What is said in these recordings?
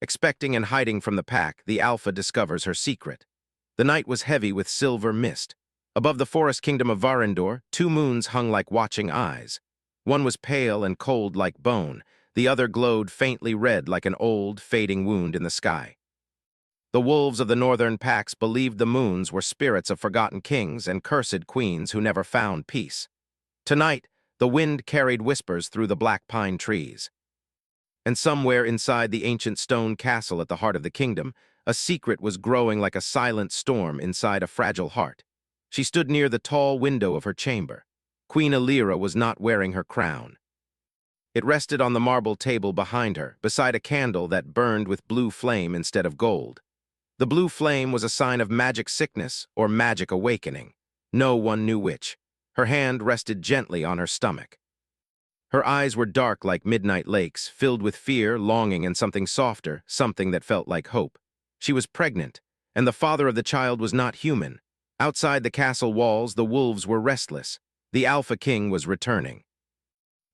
Expecting and hiding from the pack, the Alpha discovers her secret. The night was heavy with silver mist. Above the forest kingdom of Varendor, two moons hung like watching eyes. One was pale and cold like bone, the other glowed faintly red like an old, fading wound in the sky. The wolves of the northern packs believed the moons were spirits of forgotten kings and cursed queens who never found peace. Tonight, the wind carried whispers through the black pine trees. And somewhere inside the ancient stone castle at the heart of the kingdom, a secret was growing like a silent storm inside a fragile heart. She stood near the tall window of her chamber. Queen Elira was not wearing her crown. It rested on the marble table behind her, beside a candle that burned with blue flame instead of gold. The blue flame was a sign of magic sickness or magic awakening. No one knew which. Her hand rested gently on her stomach. Her eyes were dark like midnight lakes, filled with fear, longing, and something softer, something that felt like hope. She was pregnant, and the father of the child was not human. Outside the castle walls, the wolves were restless. The Alpha King was returning.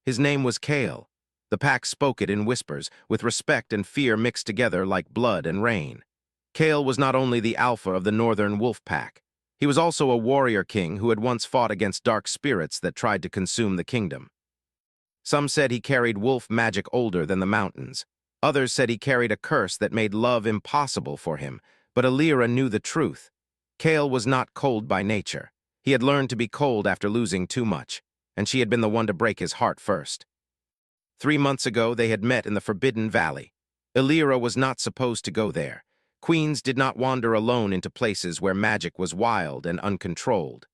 His name was Kale. The pack spoke it in whispers, with respect and fear mixed together like blood and rain. Kale was not only the Alpha of the northern wolf pack. He was also a warrior king who had once fought against dark spirits that tried to consume the kingdom. Some said he carried wolf magic older than the mountains. Others said he carried a curse that made love impossible for him, but Elira knew the truth. Kale was not cold by nature. He had learned to be cold after losing too much, and she had been the one to break his heart first. 3 months ago, they had met in the Forbidden Valley. Elira was not supposed to go there. Queens did not wander alone into places where magic was wild and uncontrolled.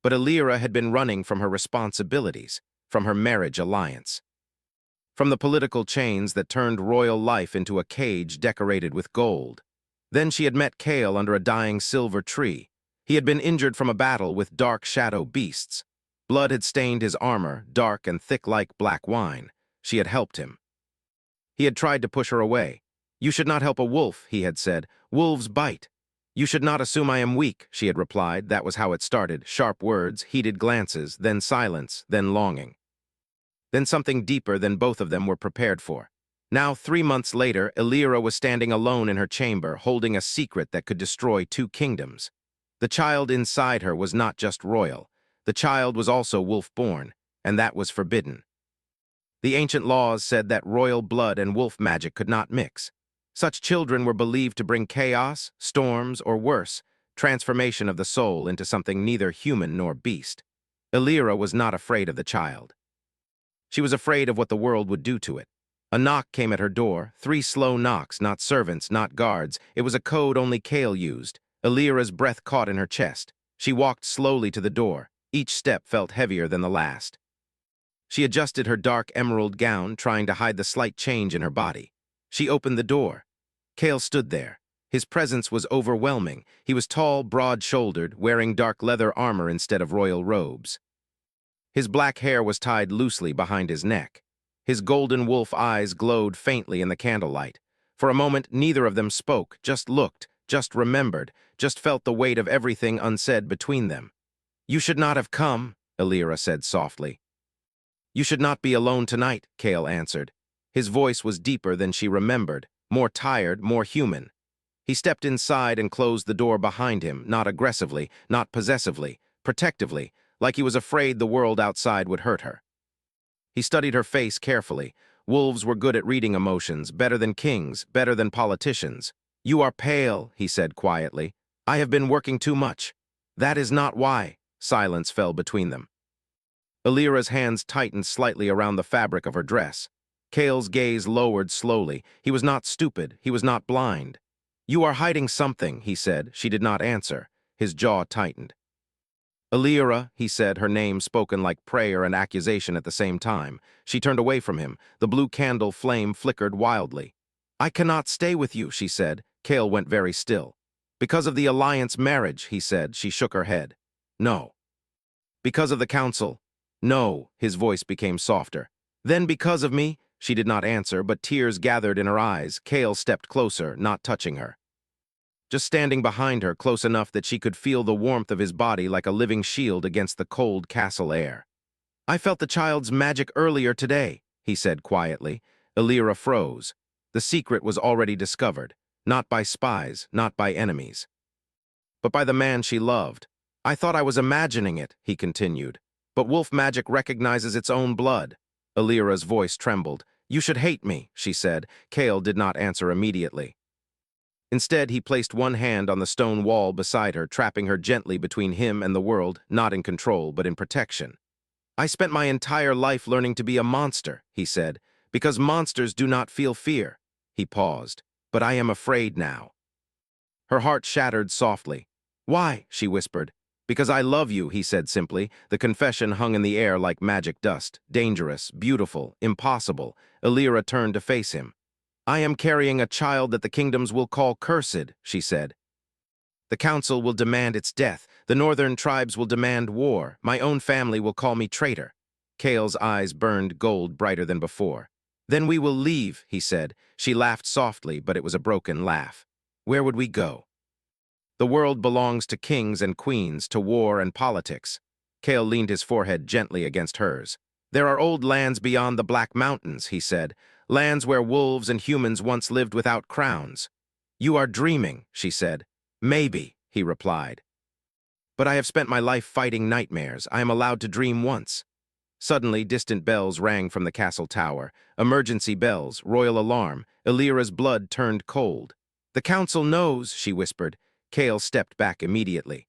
But Elira had been running from her responsibilities, from her marriage alliance, from the political chains that turned royal life into a cage decorated with gold. Then she had met Kale under a dying silver tree. He had been injured from a battle with dark shadow beasts. Blood had stained his armor, dark and thick like black wine. She had helped him. He had tried to push her away. "You should not help a wolf," he had said. "Wolves bite." "You should not assume I am weak," she had replied. That was how it started. Sharp words, heated glances, then silence, then longing. Then something deeper than both of them were prepared for. Now, 3 months later, Elira was standing alone in her chamber, holding a secret that could destroy 2 kingdoms. The child inside her was not just royal. The child was also wolf-born, and that was forbidden. The ancient laws said that royal blood and wolf magic could not mix. Such children were believed to bring chaos, storms, or worse, transformation of the soul into something neither human nor beast. Elira was not afraid of the child. She was afraid of what the world would do to it. A knock came at her door, 3 slow knocks, not servants, not guards. It was a code only Kale used. Elira's breath caught in her chest. She walked slowly to the door. Each step felt heavier than the last. She adjusted her dark emerald gown, trying to hide the slight change in her body. She opened the door. Kale stood there. His presence was overwhelming. He was tall, broad-shouldered, wearing dark leather armor instead of royal robes. His black hair was tied loosely behind his neck. His golden wolf eyes glowed faintly in the candlelight. For a moment, neither of them spoke, just looked, just remembered, just felt the weight of everything unsaid between them. "You should not have come," Elira said softly. "You should not be alone tonight," Kale answered. His voice was deeper than she remembered, more tired, more human. He stepped inside and closed the door behind him, not aggressively, not possessively, protectively, like he was afraid the world outside would hurt her. He studied her face carefully. Wolves were good at reading emotions, better than kings, better than politicians. "You are pale," he said quietly. "I have been working too much." "That is not why." Silence fell between them. Elira's hands tightened slightly around the fabric of her dress. Kale's gaze lowered slowly. He was not stupid. He was not blind. "You are hiding something," he said. She did not answer. His jaw tightened. "Elira," he said, her name spoken like prayer and accusation at the same time. She turned away from him. The blue candle flame flickered wildly. "I cannot stay with you," she said. Kale went very still. "Because of the alliance marriage," he said. She shook her head. "No." "Because of the council?" "No." His voice became softer. "Then because of me?" She did not answer, but tears gathered in her eyes. Kale stepped closer, not touching her. Just standing behind her, close enough that she could feel the warmth of his body like a living shield against the cold castle air. "I felt the child's magic earlier today," he said quietly. Elira froze. The secret was already discovered, not by spies, not by enemies, but by the man she loved. I thought I was imagining it, he continued. But wolf magic recognizes its own blood. Alira's voice trembled. You should hate me, she said. Kale did not answer immediately. Instead, he placed one hand on the stone wall beside her, trapping her gently between him and the world, not in control, but in protection. I spent my entire life learning to be a monster, he said, because monsters do not feel fear. He paused. But I am afraid now. Her heart shattered softly. Why? She whispered. Because I love you, he said simply. The confession hung in the air like magic dust. Dangerous, beautiful, impossible. Alira turned to face him. I am carrying a child that the kingdoms will call cursed, she said. The council will demand its death. The northern tribes will demand war. My own family will call me traitor. Kale's eyes burned gold brighter than before. Then we will leave, he said. She laughed softly, but it was a broken laugh. Where would we go? The world belongs to kings and queens, to war and politics. Kale leaned his forehead gently against hers. There are old lands beyond the Black Mountains, he said, lands where wolves and humans once lived without crowns. You are dreaming, she said. Maybe, he replied. But I have spent my life fighting nightmares. I am allowed to dream once. Suddenly, distant bells rang from the castle tower. Emergency bells, royal alarm. Alira's blood turned cold. The council knows, she whispered. Kale stepped back immediately.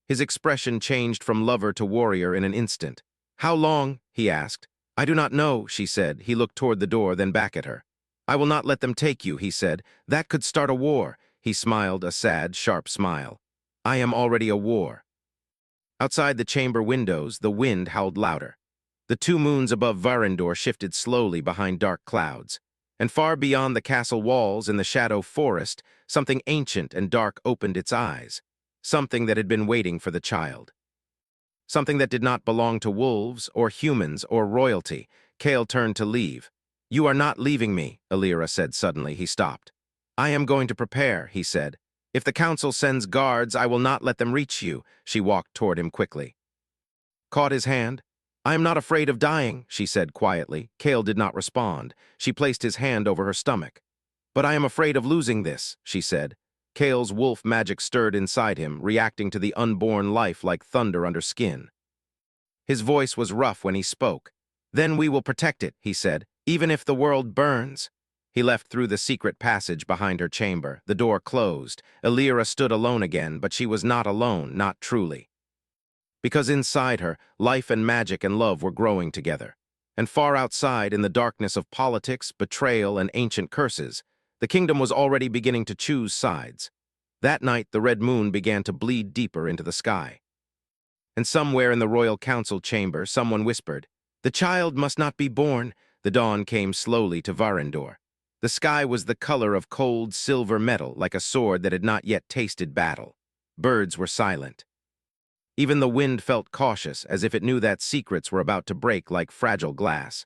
His expression changed from lover to warrior in an instant. How long? He asked. I do not know, she said. He looked toward the door, then back at her. I will not let them take you, he said. That could start a war. He smiled, a sad, sharp smile. I am already a war. Outside the chamber windows, the wind howled louder. The two moons above Varendor shifted slowly behind dark clouds. And far beyond the castle walls in the shadow forest, something ancient and dark opened its eyes. Something that had been waiting for the child. Something that did not belong to wolves or humans or royalty. Kale turned to leave. You are not leaving me, Alira said suddenly. He stopped. I am going to prepare, he said. If the council sends guards, I will not let them reach you. She walked toward him quickly. Caught his hand. I am not afraid of dying, she said quietly. Kale did not respond. She placed his hand over her stomach. But I am afraid of losing this, she said. Kale's wolf magic stirred inside him, reacting to the unborn life like thunder under skin. His voice was rough when he spoke. Then we will protect it, he said, even if the world burns. He left through the secret passage behind her chamber. The door closed. Alira stood alone again, but she was not alone, not truly. Because inside her, life and magic and love were growing together. And far outside, in the darkness of politics, betrayal, and ancient curses, the kingdom was already beginning to choose sides. That night, the red moon began to bleed deeper into the sky. And somewhere in the royal council chamber, someone whispered, The child must not be born. The dawn came slowly to Varendor. The sky was the color of cold silver metal, like a sword that had not yet tasted battle. Birds were silent. Even the wind felt cautious, as if it knew that secrets were about to break like fragile glass.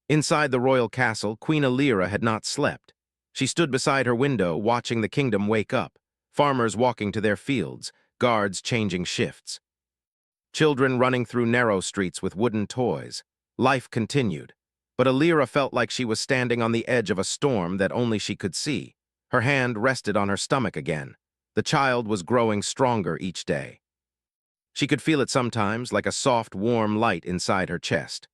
Inside the royal castle, Queen Alira had not slept. She stood beside her window, watching the kingdom wake up. Farmers walking to their fields, guards changing shifts. Children running through narrow streets with wooden toys. Life continued. But Alira felt like she was standing on the edge of a storm that only she could see. Her hand rested on her stomach again. The child was growing stronger each day. She could feel it sometimes, like a soft, warm light inside her chest.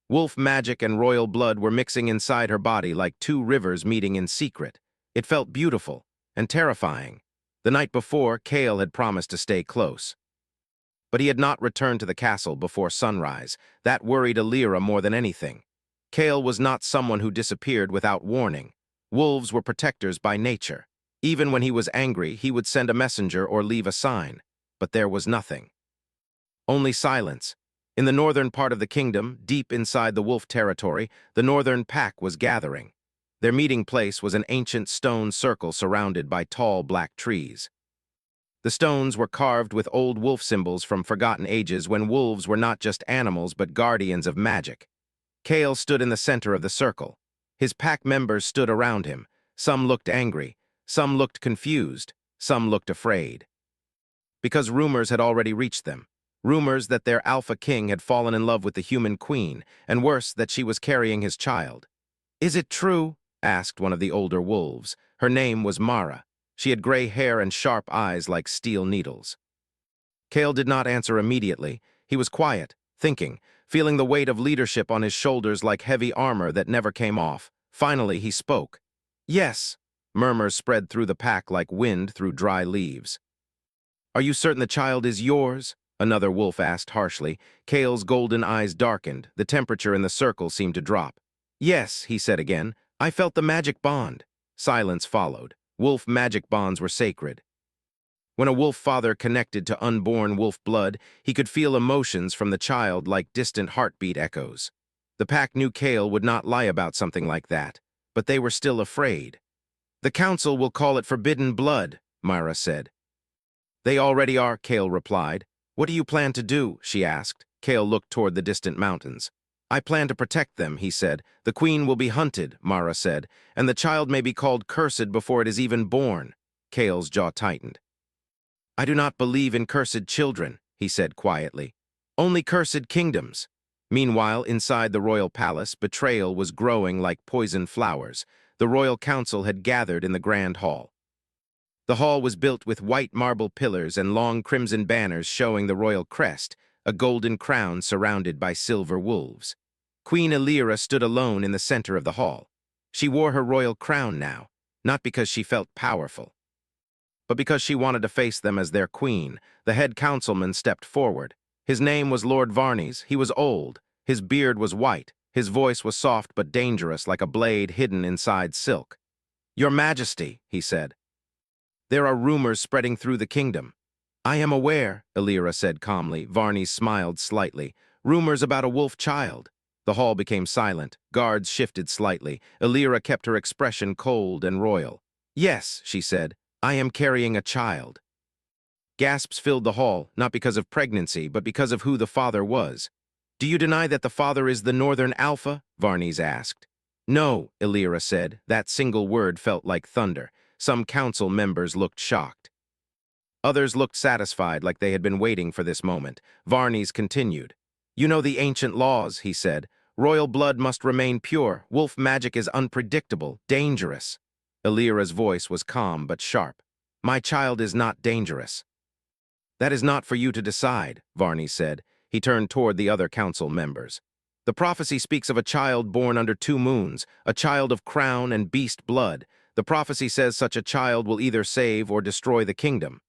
Wolf magic and royal blood were mixing inside her body like two rivers meeting in secret. It felt beautiful and terrifying. The night before, Kale had promised to stay close. But he had not returned to the castle before sunrise. That worried Alira more than anything. Kale was not someone who disappeared without warning. Wolves were protectors by nature. Even when he was angry, he would send a messenger or leave a sign. But there was nothing. Only silence. In the northern part of the kingdom, deep inside the wolf territory, the northern pack was gathering. Their meeting place was an ancient stone circle surrounded by tall black trees. The stones were carved with old wolf symbols from forgotten ages when wolves were not just animals but guardians of magic. Kale stood in the center of the circle. His pack members stood around him. Some looked angry, some looked confused, some looked afraid. Because rumors had already reached them. Rumors that their alpha king had fallen in love with the human queen, and worse, that she was carrying his child. Is it true? asked one of the older wolves. Her name was Mara. She had gray hair and sharp eyes like steel needles. Kale did not answer immediately. He was quiet, thinking, feeling the weight of leadership on his shoulders like heavy armor that never came off. Finally, he spoke. "Yes." Murmurs spread through the pack like wind through dry leaves. "Are you certain the child is yours?" Another wolf asked harshly. Kale's golden eyes darkened. The temperature in the circle seemed to drop. "Yes," he said again. "I felt the magic bond." Silence followed. Wolf magic bonds were sacred. When a wolf father connected to unborn wolf blood, he could feel emotions from the child like distant heartbeat echoes. The pack knew Kale would not lie about something like that, but they were still afraid. "The council will call it forbidden blood," Myra said. "They already are," Kale replied. "What do you plan to do?" she asked. Kale looked toward the distant mountains. "I plan to protect them," he said. "The queen will be hunted," Mara said, "and the child may be called cursed before it is even born." Kale's jaw tightened. "I do not believe in cursed children," he said quietly. "Only cursed kingdoms." Meanwhile, inside the royal palace, betrayal was growing like poison flowers. The royal council had gathered in the grand hall. The hall was built with white marble pillars and long crimson banners showing the royal crest, a golden crown surrounded by silver wolves. Queen Elira stood alone in the center of the hall. She wore her royal crown now, not because she felt powerful, but because she wanted to face them as their queen. The head councilman stepped forward. His name was Lord Varney's. He was old. His beard was white. His voice was soft but dangerous, like a blade hidden inside silk. "Your Majesty," he said, "there are rumors spreading through the kingdom." "I am aware," Elira said calmly. Varney smiled slightly. "Rumors about a wolf child." The hall became silent. Guards shifted slightly. Elira kept her expression cold and royal. "Yes," she said, "I am carrying a child." Gasps filled the hall, not because of pregnancy, but because of who the father was. "Do you deny that the father is the Northern Alpha?" Varney's asked. "No," Elira said. That single word felt like thunder. Some council members looked shocked. Others looked satisfied, like they had been waiting for this moment. Varney's continued. "You know the ancient laws," he said. "Royal blood must remain pure. Wolf magic is unpredictable, dangerous." Elira's voice was calm but sharp. "My child is not dangerous." "That is not for you to decide," Varney said. He turned toward the other council members. "The prophecy speaks of a child born under 2 moons, a child of crown and beast blood. The prophecy says such a child will either save or destroy the kingdom."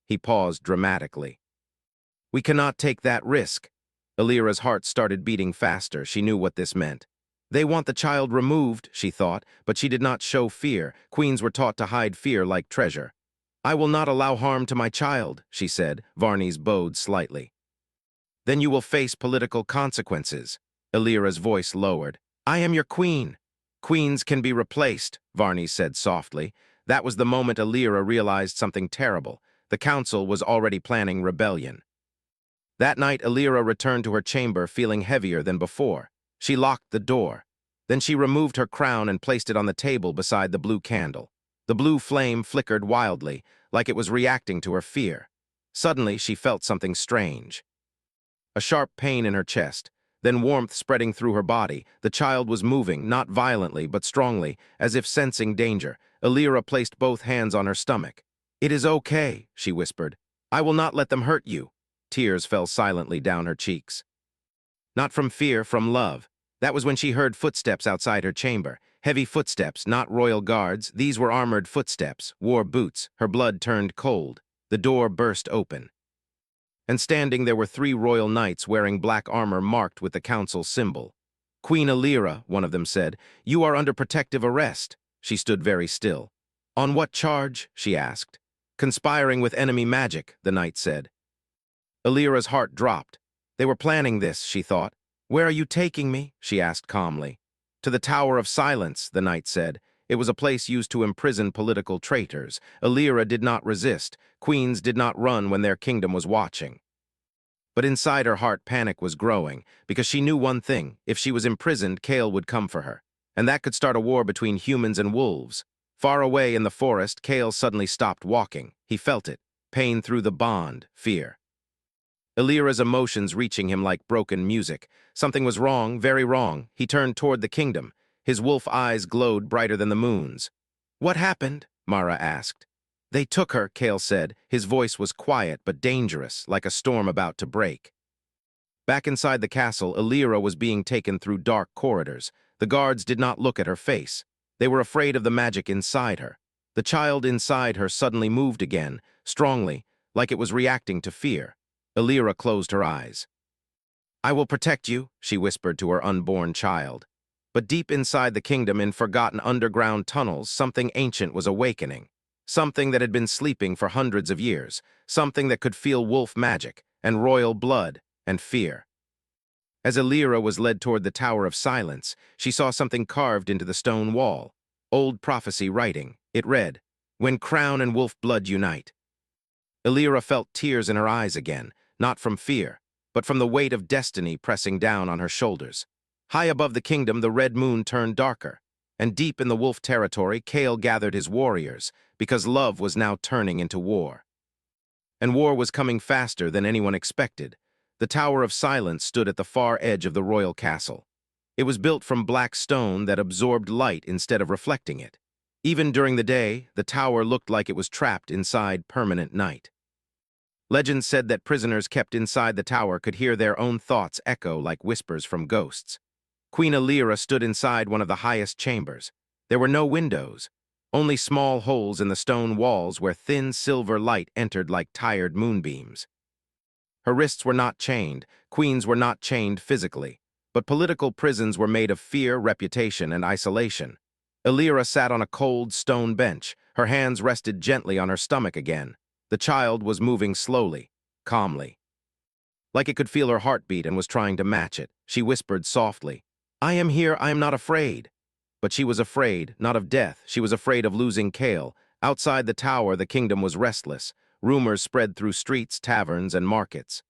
He paused dramatically. "We cannot take that risk." Elira's heart started beating faster. She knew what this meant. They want the child removed, she thought, but she did not show fear. Queens were taught to hide fear like treasure. "I will not allow harm to my child," she said. Varney's bowed slightly. "Then you will face political consequences." Elira's voice lowered. "I am your queen." "Queens can be replaced," Varney said softly. That was the moment Elira realized something terrible. The council was already planning rebellion. That night, Elira returned to her chamber feeling heavier than before. She locked the door. Then she removed her crown and placed it on the table beside the blue candle. The blue flame flickered wildly, like it was reacting to her fear. Suddenly, she felt something strange. A sharp pain in her chest, then warmth spreading through her body. The child was moving, not violently, but strongly, as if sensing danger. Elira placed both hands on her stomach. "It is okay," she whispered. "I will not let them hurt you." Tears fell silently down her cheeks. Not from fear, from love. That was when she heard footsteps outside her chamber. Heavy footsteps, not royal guards. These were armored footsteps, wore boots. Her blood turned cold. The door burst open. And standing there were 3 royal knights wearing black armor marked with the council symbol. "Queen Elira," one of them said, "you are under protective arrest." She stood very still. "On what charge?" she asked. "Conspiring with enemy magic," the knight said. Elira's heart dropped. They were planning this, she thought. "Where are you taking me?" she asked calmly. "To the Tower of Silence," the knight said. It was a place used to imprison political traitors. Elira did not resist. Queens did not run when their kingdom was watching. But inside her heart, panic was growing, because she knew one thing. If she was imprisoned, Kale would come for her. And that could start a war between humans and wolves. Far away in the forest, Kale suddenly stopped walking. He felt it. Pain through the bond, fear. Elira's emotions reaching him like broken music. Something was wrong, very wrong. He turned toward the kingdom. His wolf eyes glowed brighter than the moon's. "What happened?" Mara asked. "They took her," Kale said. His voice was quiet but dangerous, like a storm about to break. Back inside the castle, Elira was being taken through dark corridors. The guards did not look at her face. They were afraid of the magic inside her. The child inside her suddenly moved again, strongly, like it was reacting to fear. Elira closed her eyes. "I will protect you," she whispered to her unborn child. But deep inside the kingdom, in forgotten underground tunnels, something ancient was awakening. Something that had been sleeping for hundreds of years. Something that could feel wolf magic, and royal blood, and fear. As Elira was led toward the Tower of Silence, she saw something carved into the stone wall. Old prophecy writing. It read, "When crown and wolf blood unite." Elira felt tears in her eyes again, not from fear, but from the weight of destiny pressing down on her shoulders. High above the kingdom, the red moon turned darker, and deep in the wolf territory, Kale gathered his warriors, because love was now turning into war. And war was coming faster than anyone expected. The Tower of Silence stood at the far edge of the royal castle. It was built from black stone that absorbed light instead of reflecting it. Even during the day, the tower looked like it was trapped inside permanent night. Legend said that prisoners kept inside the tower could hear their own thoughts echo like whispers from ghosts. Queen Elira stood inside one of the highest chambers. There were no windows, only small holes in the stone walls where thin silver light entered like tired moonbeams. Her wrists were not chained, queens were not chained physically, but political prisons were made of fear, reputation, and isolation. Elira sat on a cold stone bench. Her hands rested gently on her stomach again. The child was moving slowly, calmly. Like it could feel her heartbeat and was trying to match it, she whispered softly, "I am here, I am not afraid." But she was afraid, not of death. She was afraid of losing Kale. Outside the tower, the kingdom was restless. Rumors spread through streets, taverns, and markets.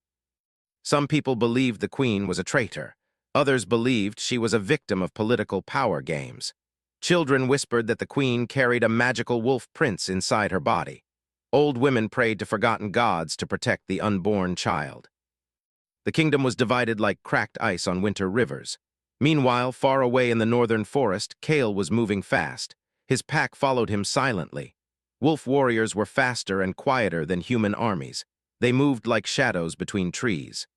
Some people believed the queen was a traitor. Others believed she was a victim of political power games. Children whispered that the queen carried a magical wolf prince inside her body. Old women prayed to forgotten gods to protect the unborn child. The kingdom was divided like cracked ice on winter rivers. Meanwhile, far away in the northern forest, Kale was moving fast. His pack followed him silently. Wolf warriors were faster and quieter than human armies. They moved like shadows between trees.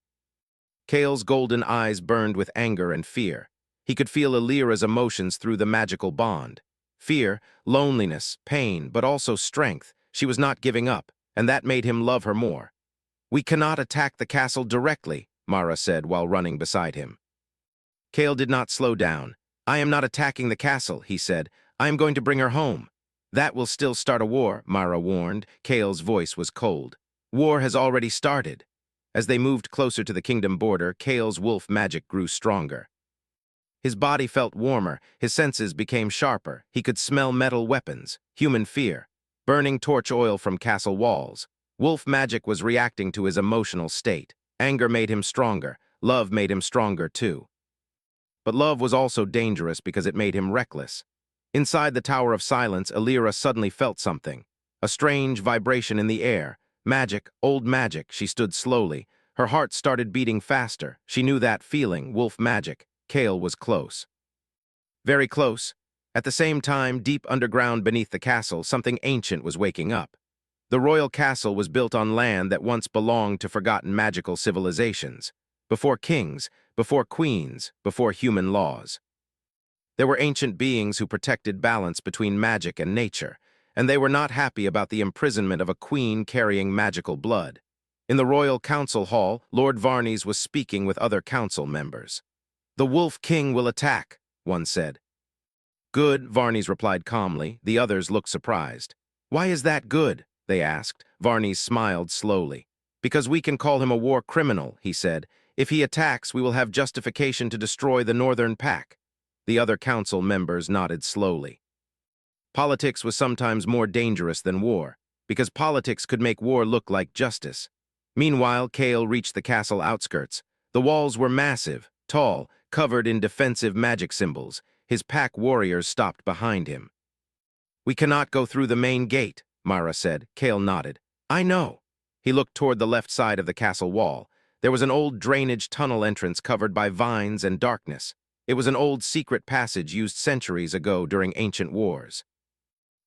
Kale's golden eyes burned with anger and fear. He could feel Elira's emotions through the magical bond. Fear, loneliness, pain, but also strength. She was not giving up, and that made him love her more. "We cannot attack the castle directly," Mara said while running beside him. Kale did not slow down. "I am not attacking the castle," he said. "I am going to bring her home." "That will still start a war," Mara warned. Kale's voice was cold. "War has already started." As they moved closer to the kingdom border, Kale's wolf magic grew stronger. His body felt warmer, his senses became sharper. He could smell metal weapons, human fear, burning torch oil from castle walls. Wolf magic was reacting to his emotional state. Anger made him stronger. Love made him stronger too. But love was also dangerous because it made him reckless. Inside the Tower of Silence, Elira suddenly felt something. A strange vibration in the air. Magic, old magic. She stood slowly. Her heart started beating faster. She knew that feeling, wolf magic. Kale was close. Very close. At the same time, deep underground beneath the castle, something ancient was waking up. The royal castle was built on land that once belonged to forgotten magical civilizations. Before kings, before queens, before human laws. There were ancient beings who protected balance between magic and nature, and they were not happy about the imprisonment of a queen carrying magical blood. In the royal council hall, Lord Varney's was speaking with other council members. "The Wolf King will attack," one said. "Good," Varney's replied calmly. The others looked surprised. "Why is that good?" they asked. Varney's smiled slowly. "Because we can call him a war criminal," he said. "If he attacks, we will have justification to destroy the Northern Pack." The other council members nodded slowly. Politics was sometimes more dangerous than war, because politics could make war look like justice. Meanwhile, Kale reached the castle outskirts. The walls were massive, tall, covered in defensive magic symbols. His pack warriors stopped behind him. "We cannot go through the main gate," Mara said. Kale nodded. "I know." He looked toward the left side of the castle wall. There was an old drainage tunnel entrance covered by vines and darkness. It was an old secret passage used centuries ago during ancient wars.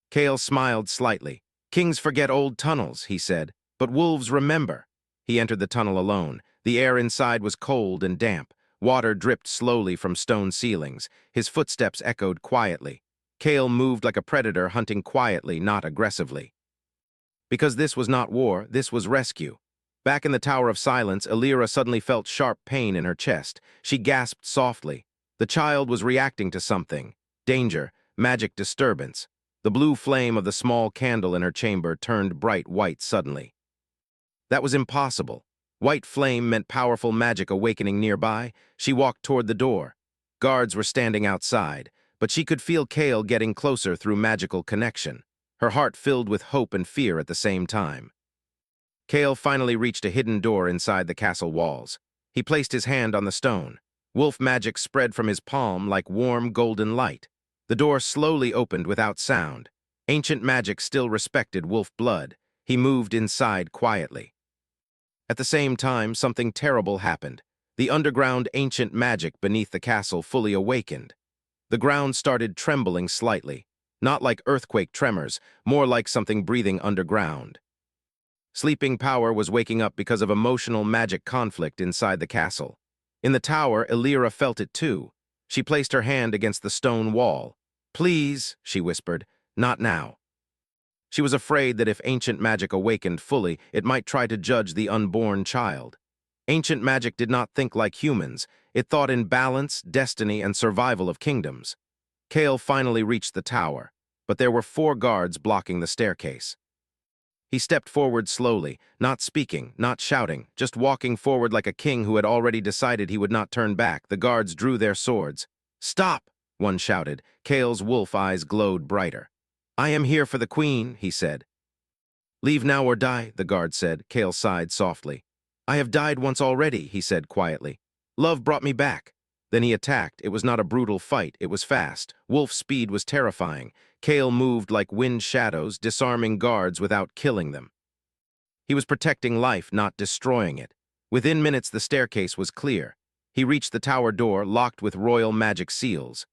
Kale smiled slightly. Kings forget old tunnels, he said, but wolves remember. He entered the tunnel alone. The air inside was cold and damp. Water dripped slowly from stone ceilings. His footsteps echoed quietly. Kale moved like a predator, hunting quietly, not aggressively. Because this was not war, this was rescue. Back in the Tower of Silence, Elira suddenly felt sharp pain in her chest. She gasped softly. The child was reacting to something. Danger, magic disturbance. The blue flame of the small candle in her chamber turned bright white suddenly. That was impossible. White flame meant powerful magic awakening nearby. She walked toward the door. Guards were standing outside, but she could feel Kale getting closer through magical connection. Her heart filled with hope and fear at the same time. Kale finally reached a hidden door inside the castle walls. He placed his hand on the stone. Wolf magic spread from his palm like warm golden light. The door slowly opened without sound. Ancient magic still respected wolf blood. He moved inside quietly. At the same time, something terrible happened. The underground ancient magic beneath the castle fully awakened. The ground started trembling slightly, not like earthquake tremors, more like something breathing underground. Sleeping power was waking up because of emotional magic conflict inside the castle. In the tower, Elira felt it too. She placed her hand against the stone wall. "Please," she whispered, "not now." She was afraid that if ancient magic awakened fully, it might try to judge the unborn child. Ancient magic did not think like humans. It thought in balance, destiny, and survival of kingdoms. Kale finally reached the tower, but there were 4 guards blocking the staircase. He stepped forward slowly, not speaking, not shouting, just walking forward like a king who had already decided he would not turn back. The guards drew their swords. "Stop!" one shouted. Kale's wolf eyes glowed brighter. "I am here for the queen," he said. "Leave now or die," the guard said. Kale sighed softly. "I have died once already," he said quietly. "Love brought me back." Then he attacked. It was not a brutal fight. It was fast. Wolf speed was terrifying. Kale moved like wind shadows, disarming guards without killing them. He was protecting life, not destroying it. Within minutes, the staircase was clear. He reached the tower door, locked with royal magic seals.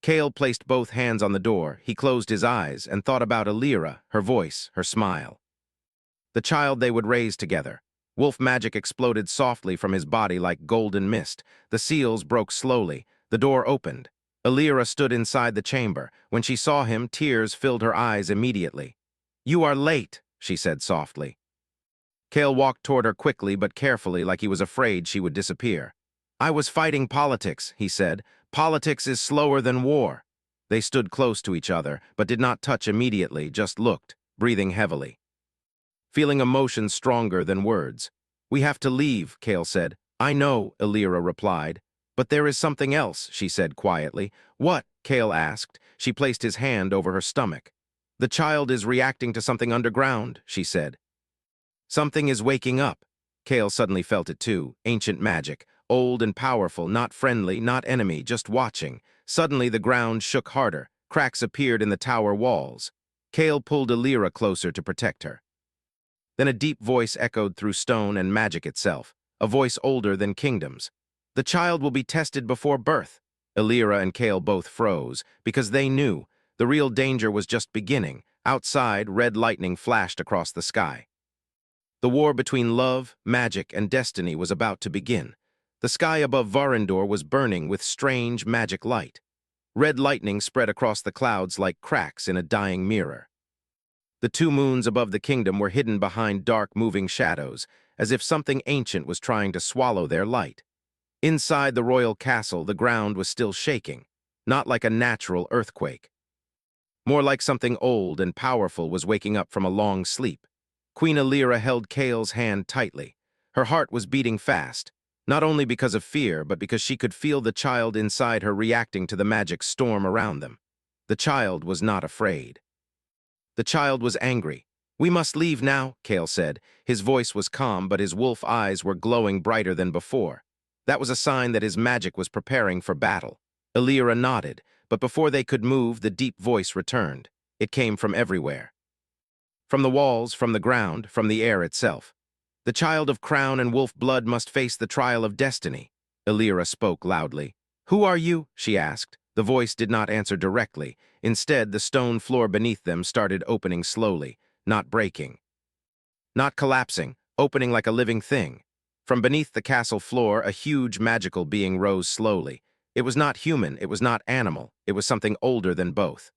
Kale placed both hands on the door. He closed his eyes and thought about Elira, her voice, her smile. The child they would raise together. Wolf magic exploded softly from his body like golden mist. The seals broke slowly. The door opened. Elira stood inside the chamber. When she saw him, tears filled her eyes immediately. "You are late," she said softly. Kale walked toward her quickly but carefully, like he was afraid she would disappear. "I was fighting politics," he said. "Politics is slower than war." They stood close to each other, but did not touch immediately, just looked, breathing heavily. Feeling emotion stronger than words. "We have to leave," Kale said. "I know," Elira replied. "But there is something else," she said quietly. "What?" Kale asked. She placed his hand over her stomach. "The child is reacting to something underground," she said. "Something is waking up." Kale suddenly felt it too. Ancient magic. Old and powerful, not friendly, not enemy, just watching. Suddenly the ground shook harder. Cracks appeared in the tower walls. Kale pulled Elira closer to protect her. Then a deep voice echoed through stone and magic itself, a voice older than kingdoms. "The child will be tested before birth." Elira and Kale both froze, because they knew the real danger was just beginning. Outside, red lightning flashed across the sky. The war between love, magic, and destiny was about to begin. The sky above Varendor was burning with strange magic light. Red lightning spread across the clouds like cracks in a dying mirror. The 2 moons above the kingdom were hidden behind dark, moving shadows, as if something ancient was trying to swallow their light. Inside the royal castle, the ground was still shaking, not like a natural earthquake. More like something old and powerful was waking up from a long sleep. Queen Elira held Kale's hand tightly. Her heart was beating fast, not only because of fear, but because she could feel the child inside her reacting to the magic storm around them. The child was not afraid. The child was angry. "We must leave now," Kale said. His voice was calm, but his wolf eyes were glowing brighter than before. That was a sign that his magic was preparing for battle. Elira nodded, but before they could move, the deep voice returned. It came from everywhere. From the walls, from the ground, from the air itself. "The child of crown and wolf blood must face the trial of destiny," Elira spoke loudly. "Who are you?" she asked. The voice did not answer directly. Instead, the stone floor beneath them started opening slowly, not breaking, not collapsing, opening like a living thing. From beneath the castle floor, a huge magical being rose slowly. It was not human, it was not animal, it was something older than both.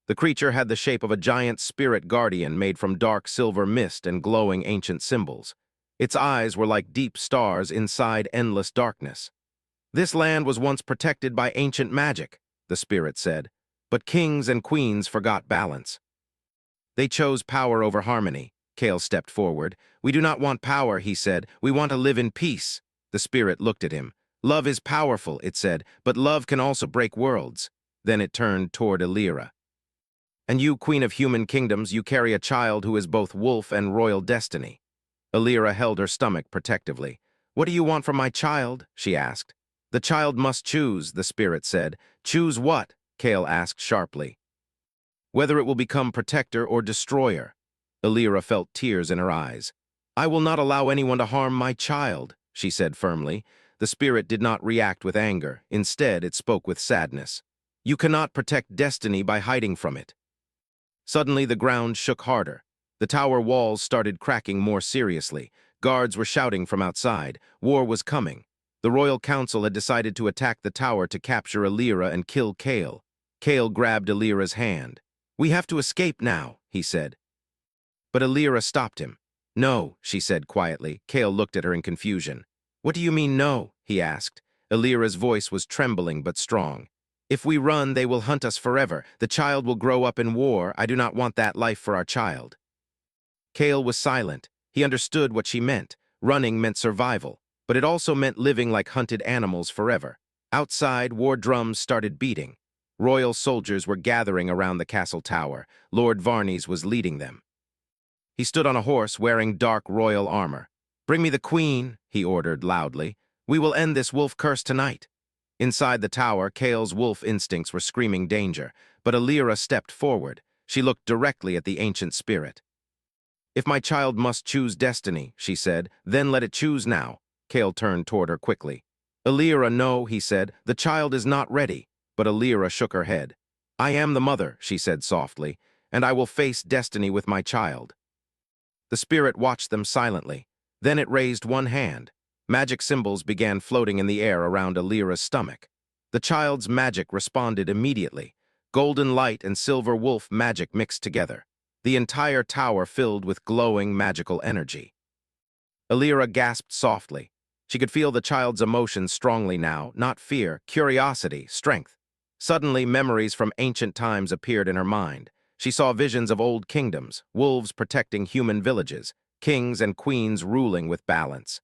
The creature had the shape of a giant spirit guardian made from dark silver mist and glowing ancient symbols. Its eyes were like deep stars inside endless darkness. "This land was once protected by ancient magic," the spirit said, "but kings and queens forgot balance. They chose power over harmony." Kale stepped forward. "We do not want power," he said. "We want to live in peace." The spirit looked at him. "Love is powerful," it said, "but love can also break worlds." Then it turned toward Elira. "And you, Queen of Human Kingdoms, you carry a child who is both wolf and royal destiny." Elira held her stomach protectively. "What do you want from my child?" she asked. "The child must choose," the spirit said. "Choose what?" Kale asked sharply. "Whether it will become protector or destroyer." Elira felt tears in her eyes. "I will not allow anyone to harm my child," she said firmly. The spirit did not react with anger. Instead, it spoke with sadness. "You cannot protect destiny by hiding from it." Suddenly, the ground shook harder. The tower walls started cracking more seriously. Guards were shouting from outside. War was coming. The Royal Council had decided to attack the tower to capture Elira and kill Kale. Kale grabbed Elira's hand. "We have to escape now," he said. But Elira stopped him. "No," she said quietly. Kale looked at her in confusion. "What do you mean, no?" he asked. Elira's voice was trembling but strong. "If we run, they will hunt us forever. The child will grow up in war. I do not want that life for our child." Kale was silent. He understood what she meant. Running meant survival, but it also meant living like hunted animals forever. Outside, war drums started beating. Royal soldiers were gathering around the castle tower. Lord Varney's was leading them. He stood on a horse wearing dark royal armor. "Bring me the queen," he ordered loudly. "We will end this wolf curse tonight." Inside the tower, Kale's wolf instincts were screaming danger, but Elira stepped forward. She looked directly at the ancient spirit. "If my child must choose destiny," she said, "then let it choose now." Kale turned toward her quickly. "Elira, no," he said. "The child is not ready." But Elira shook her head. "I am the mother," she said softly, "and I will face destiny with my child." The spirit watched them silently. Then it raised one hand. Magic symbols began floating in the air around Elira's stomach. The child's magic responded immediately. Golden light and silver wolf magic mixed together. The entire tower filled with glowing magical energy. Elira gasped softly. She could feel the child's emotions strongly now, not fear, curiosity, strength. Suddenly, memories from ancient times appeared in her mind. She saw visions of old kingdoms, wolves protecting human villages, kings and queens ruling with balance.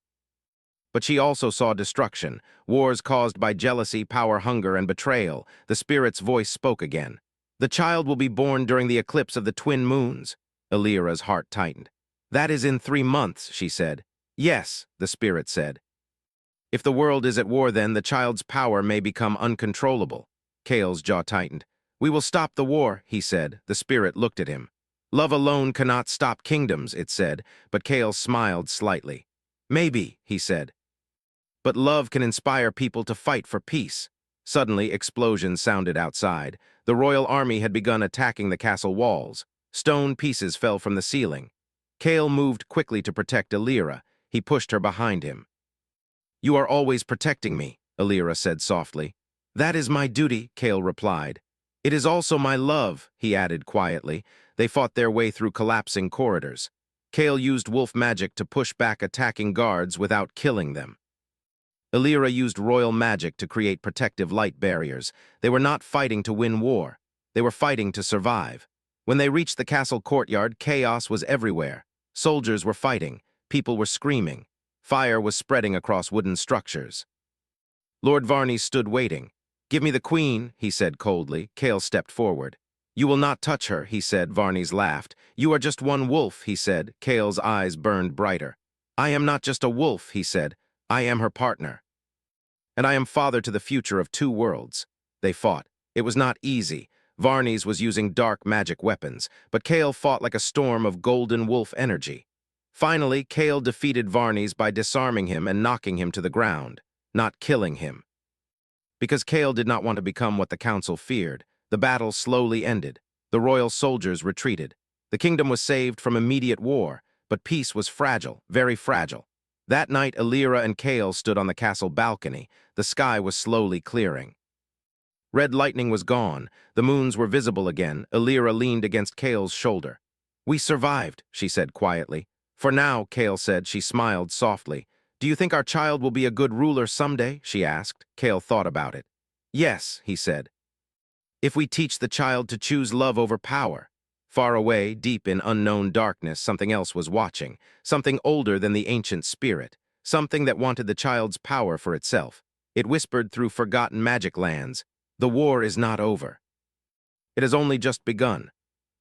But she also saw destruction, wars caused by jealousy, power, hunger, and betrayal. The spirit's voice spoke again. "The child will be born during the eclipse of the twin moons." Elira's heart tightened. "That is in 3 months," she said. "Yes," the spirit said. "If the world is at war then, the child's power may become uncontrollable." Kale's jaw tightened. "We will stop the war," he said. The spirit looked at him. "Love alone cannot stop kingdoms," it said, but Kale smiled slightly. "Maybe," he said. "But love can inspire people to fight for peace." Suddenly, explosions sounded outside. The royal army had begun attacking the castle walls. Stone pieces fell from the ceiling. Kale moved quickly to protect Elira. He pushed her behind him. "You are always protecting me," Elira said softly. "That is my duty," Kale replied. "It is also my love," he added quietly. They fought their way through collapsing corridors. Kale used wolf magic to push back attacking guards without killing them. Elira used royal magic to create protective light barriers. They were not fighting to win war. They were fighting to survive. When they reached the castle courtyard, chaos was everywhere. Soldiers were fighting. People were screaming. Fire was spreading across wooden structures. Lord Varney stood waiting. "Give me the queen," he said coldly. Kale stepped forward. "You will not touch her," he said. Varney's laughed. "You are just one wolf," he said. Kale's eyes burned brighter. "I am not just a wolf," he said. "I am her partner. And I am father to the future of 2 worlds." They fought. It was not easy. Varney's was using dark magic weapons, but Kale fought like a storm of golden wolf energy. Finally, Kale defeated Varney's by disarming him and knocking him to the ground, not killing him. Because Kale did not want to become what the council feared, the battle slowly ended. The royal soldiers retreated. The kingdom was saved from immediate war, but peace was fragile, very fragile. That night, Alira and Kale stood on the castle balcony. The sky was slowly clearing. Red lightning was gone. The moons were visible again. Alira leaned against Kale's shoulder. "We survived," she said quietly. "For now," Kale said. She smiled softly. "Do you think our child will be a good ruler someday?" she asked. Kale thought about it. "Yes," he said. "If we teach the child to choose love over power." Far away, deep in unknown darkness, something else was watching, something older than the ancient spirit, something that wanted the child's power for itself. It whispered through forgotten magic lands, "The war is not over. It has only just begun."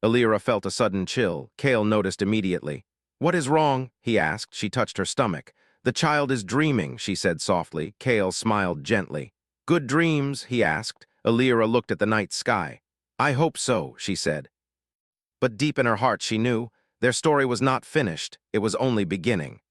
Alira felt a sudden chill. Kale noticed immediately. "What is wrong?" he asked. She touched her stomach. "The child is dreaming," she said softly. Kale smiled gently. "Good dreams?" he asked. Alira looked at the night sky. "I hope so," she said. But deep in her heart she knew their story was not finished. It was only beginning.